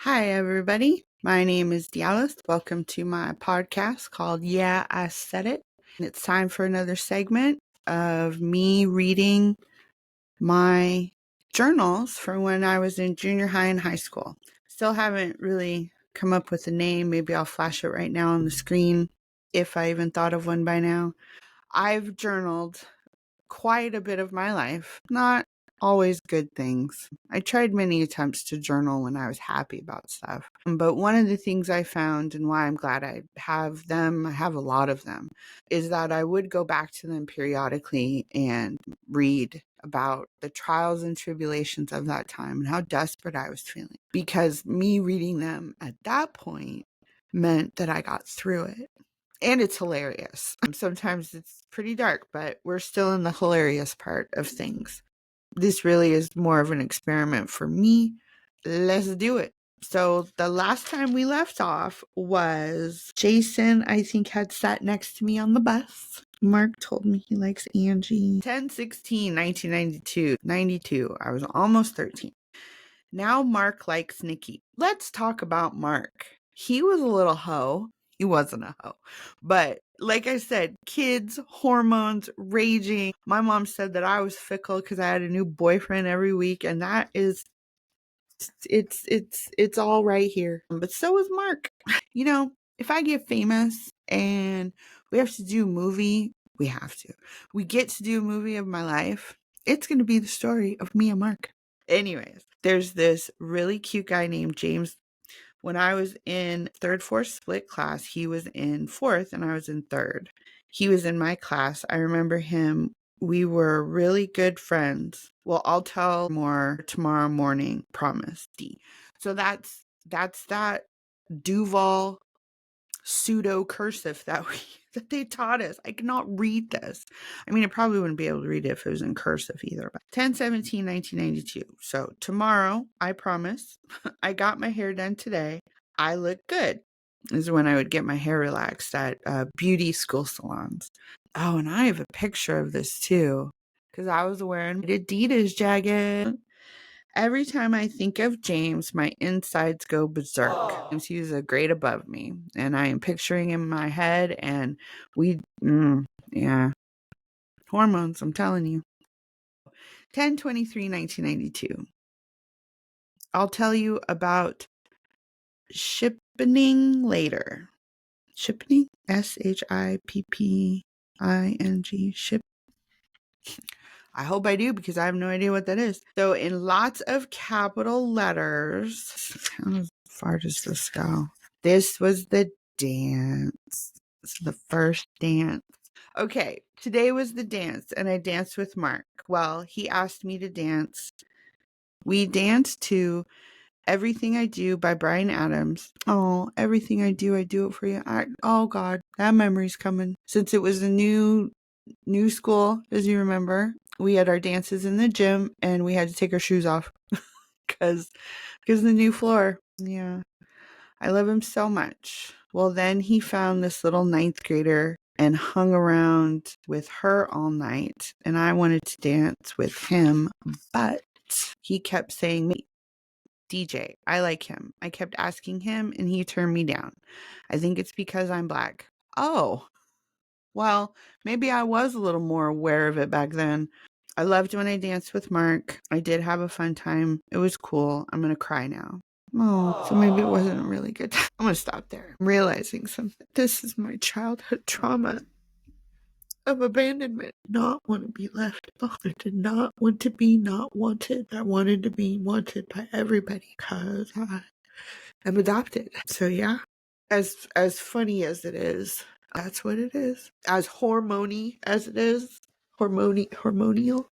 Hi, everybody. My name is Dallas. Welcome to my podcast called Yeah, I Said It. It's time for another segment of me reading my journals from when I was in junior high and high school. Still haven't really come up with a name. Maybe I'll flash it right now on the screen if I even thought of one by now. I've journaled quite a bit of my life, not always good things. I tried many attempts to journal when I was happy about stuff. But one of the things I found, and why I'm glad I have them, I have a lot of them, is that I would go back to them periodically and read about the trials and tribulations of that time and how desperate I was feeling. Because me reading them at that point meant that I got through it. And it's hilarious. Sometimes it's pretty dark, but we're still in the hilarious part of things. This really is more of an experiment for me. Let's do it. So the last time we left off was Jason, I think, had sat next to me on the bus. Mark told me he likes Angie. 10/16/1992. 92. I was almost 13. Now Mark likes Nikki. Let's talk about Mark. He was a little hoe. He wasn't a hoe. But like I said, kids, hormones, raging. My mom said that I was fickle because I had a new boyfriend every week, and that is it's all right here. But so is Mark. You know, if I get famous and we have to do a movie, we have to. We get to do a movie of my life. It's going to be the story of me and Mark. Anyways, there's this really cute guy named James. When I was in third, fourth split class, he was in fourth and I was in third. He was in my class. I remember him. We were really good friends. Well, I'll tell more tomorrow morning, promise. So that's that Duval pseudo cursive that they taught us. I cannot read this. I mean, I probably wouldn't be able to read it if it was in cursive either. But 10/17/1992. So tomorrow, I promise, I got my hair done today. I look good. This is when I would get my hair relaxed at beauty school salons. Oh, and I have a picture of this too, because I was wearing an Adidas jacket. Every time I think of James, my insides go berserk. He's a grade above me, and I am picturing him in my head, and yeah, hormones, I'm telling you. 10/23/1992. I'll tell you about shippening later. Shippening? SHIPPING. Ship. I hope I do because I have no idea what that is. So in lots of capital letters, how far does this go? This was the dance. This is the first dance. Okay, today was the dance and I danced with Mark. Well, he asked me to dance. We danced to Everything I Do by Bryan Adams. Oh, everything I do it for you. Oh God, that memory's coming. Since it was a new school, as you remember, we had our dances in the gym and we had to take our shoes off because the new floor. Yeah, I love him so much. Well, then he found this little ninth grader and hung around with her all night, and I wanted to dance with him, but he kept saying, DJ, I like him. I kept asking him and he turned me down. I think it's because I'm black. Oh, well, maybe I was a little more aware of it back then. I loved when I danced with Mark. I did have a fun time. It was cool. I'm going to cry now. Oh, so maybe it wasn't a really good time. I'm going to stop there. I'm realizing something. This is my childhood trauma of abandonment. Not want to be left behind. Did not want to be not wanted. I wanted to be wanted by everybody because I am adopted. So yeah, as funny as it is, that's what it is. As hormony as it is, hormonial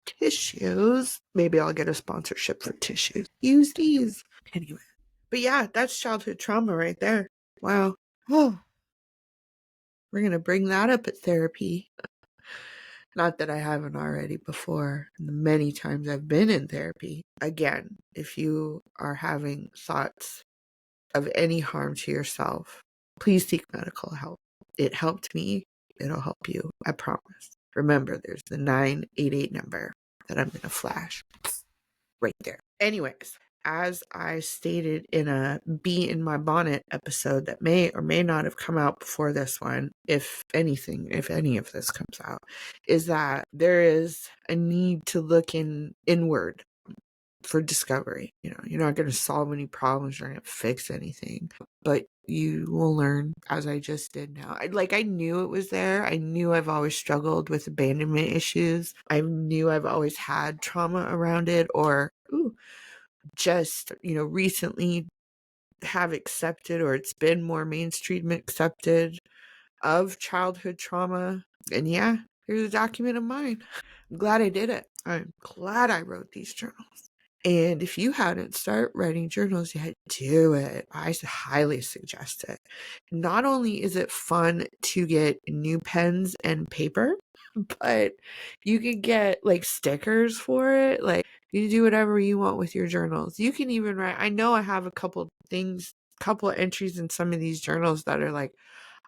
tissues. Maybe I'll get a sponsorship for tissues. Use these anyway. But yeah, that's childhood trauma right there. Wow. Oh, we're gonna bring that up at therapy. Not that I haven't already before. The many times I've been in therapy. Again, if you are having thoughts of any harm to yourself, please seek medical help. It helped me. It'll help you. I promise. Remember, there's the 988 number that I'm going to flash right there. Anyways, as I stated in a Bee in My Bonnet episode that may or may not have come out before this one, if anything, if any of this comes out, is that there is a need to look inward for discovery. You know, you're not going to solve any problems, you're not going to fix anything, but you will learn, as I just did now. I knew it was there. I knew I've always struggled with abandonment issues. I knew I've always had trauma around it, or just, recently have accepted, or it's been more mainstream accepted of childhood trauma. And yeah, here's a document of mine. I'm glad I did it. I'm glad I wrote these journals. And if you hadn't started writing journals yet, do it. I highly suggest it. Not only is it fun to get new pens and paper, but you can get like stickers for it. Like, you can do whatever you want with your journals. You can even write. I know I have a couple entries in some of these journals that are like,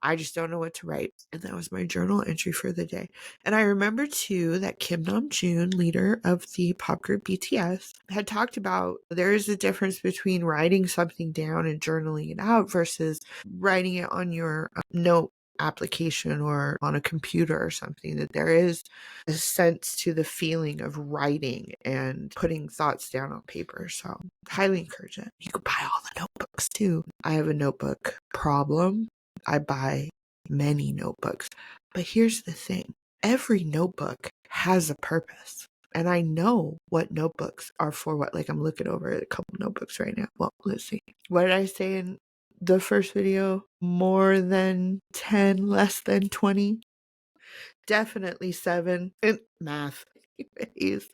I just don't know what to write. And that was my journal entry for the day. And I remember too that Kim Namjoon, leader of the pop group BTS, had talked about there is a difference between writing something down and journaling it out versus writing it on your note application or on a computer or something. That there is a sense to the feeling of writing and putting thoughts down on paper. So highly encourage it. You can buy all the notebooks too. I have a notebook problem. I buy many notebooks. But here's the thing. Every notebook has a purpose. And I know what notebooks are for what. Like, I'm looking over a couple notebooks right now. Well, let's see. What did I say in the first video? More than 10, less than 20? Definitely 7. And math. Anyways,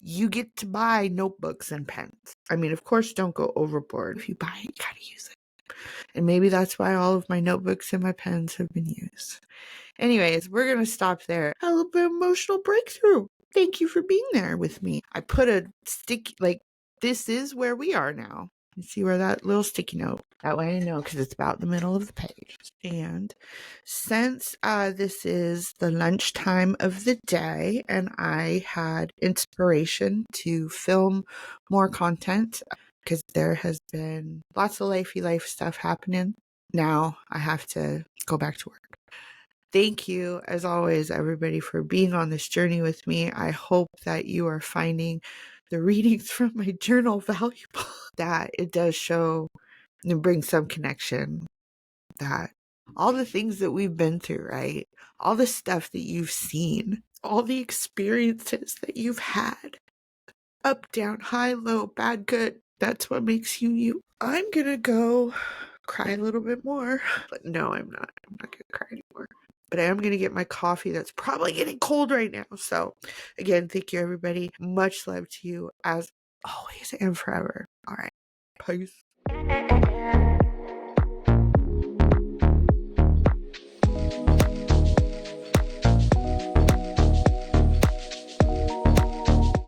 you get to buy notebooks and pens. I mean, of course, don't go overboard. If you buy it, you gotta use it. And maybe that's why all of my notebooks and my pens have been used. Anyways, we're going to stop there. A little bit of emotional breakthrough. Thank you for being there with me. I put a this is where we are now. You see where that little sticky note? That way I know, because it's about the middle of the page. And since this is the lunchtime of the day and I had inspiration to film more content, because there has been lots of life stuff happening. Now I have to go back to work. Thank you, as always, everybody, for being on this journey with me. I hope that you are finding the readings from my journal valuable, that it does show and bring some connection, that all the things that we've been through, right? All the stuff that you've seen, all the experiences that you've had, up, down, high, low, bad, good. That's what makes you you. I'm gonna go cry a little bit more. But no, I'm not. I'm not gonna cry anymore. But I am gonna get my coffee that's probably getting cold right now. So again, thank you, everybody. Much love to you as always and forever. All right. Peace.